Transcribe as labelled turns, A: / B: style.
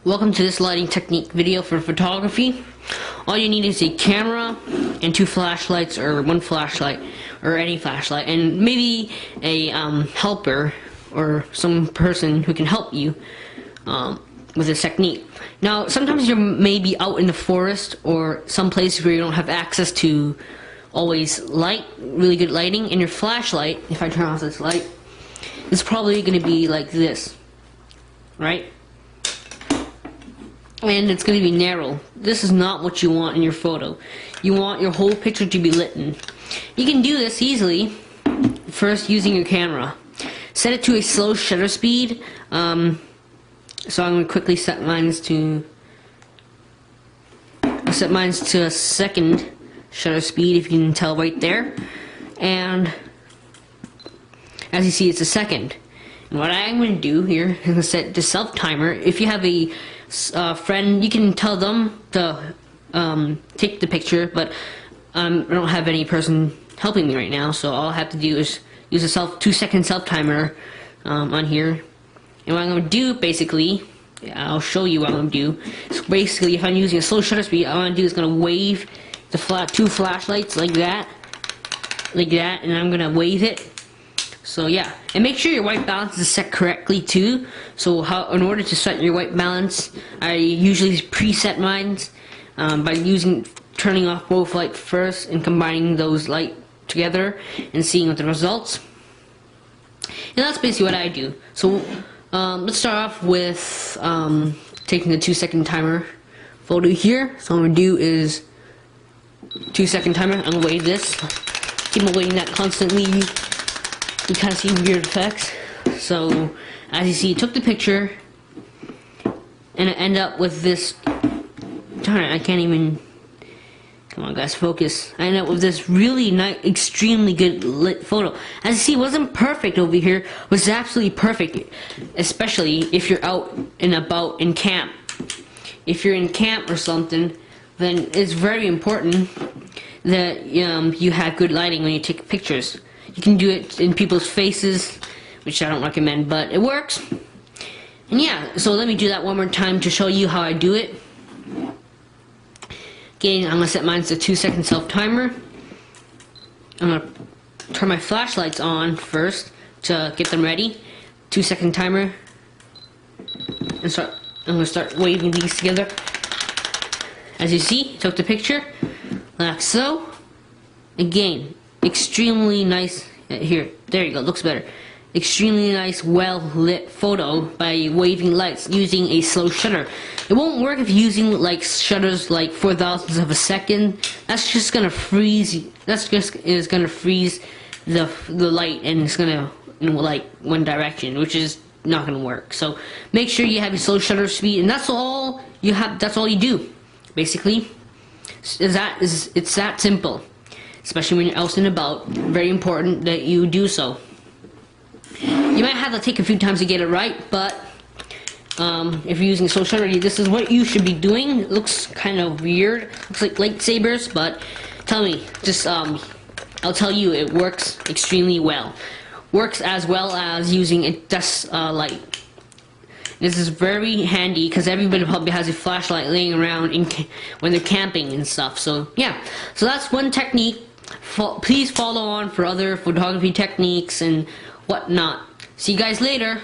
A: Welcome to this lighting technique video for photography. All you need is a camera and 2 flashlights, or 1 flashlight, or any flashlight, and maybe a helper or some person who can help you with this technique. Now, sometimes you may be out in the forest or some place where you don't have access to always really good lighting, and your flashlight, if I turn off this light, is probably going to be like this, right? And it's going to be narrow. This is not what you want in your photo. You want your whole picture to be lit. You can do this easily, first using your camera. Set it to a slow shutter speed. So I'm going to quickly set mine to a second shutter speed, if you can tell right there. And as you see, it's a second. And what I'm going to do here, I'm going to set the self timer. If you have a friend, you can tell them to take the picture, but I don't have any person helping me right now, so all I have to do is use a 2-second self timer on here. And what I'm going to do, basically, I'll show you what I'm going to do. So basically, if I'm using a slow shutter speed, all I'm going to do is going to wave the 2 flashlights like that, and I'm going to wave it. So yeah, and make sure your white balance is set correctly too. So in order to set your white balance, I usually preset mine by turning off both lights first and combining those lights together and seeing what the results. And that's basically what I do. So let's start off with taking the 2-second timer photo here. So what I'm gonna do is 2-second timer. I'm gonna wave this. Keep on waving that constantly. You kind of see weird effects. So as you see, it took the picture, and it ended up with this. Darn it, I can't even. Come on, guys, focus. I ended up with this really nice, extremely good lit photo. As you see, it wasn't perfect over here. It was absolutely perfect, especially if you're out and about in camp. If you're in camp or something, then it's very important that you have good lighting when you take pictures. You can do it in people's faces, which I don't recommend, but it works. And yeah, so let me do that one more time to show you how I do it. Again, I'm going to set mine to 2-second self timer. I'm going to turn my flashlights on first to get them ready. 2-second timer. And I'm going to start waving these together. As you see, took the picture like so. Again, extremely nice. Here, there you go, looks better. Extremely nice, well lit photo by waving lights using a slow shutter. It won't work if you're using like shutters like 0.004 of a second. That's just gonna freeze. Is gonna freeze the light, and it's gonna like one direction, which is not gonna work. So make sure you have a slow shutter speed, and that's all you have. That's all you do, basically. It's that simple. Especially when you're out and about, very important that you do so. You might have to take a few times to get it right, but if you're using slow shutter, this is what you should be doing. It looks kind of weird, looks like lightsabers, but tell me, just I'll tell you, it works extremely well. Works as well as using a desk light. This is very handy because everybody probably has a flashlight laying around when they're camping and stuff. So yeah, so that's one technique. Please follow on for other photography techniques and whatnot. See you guys later.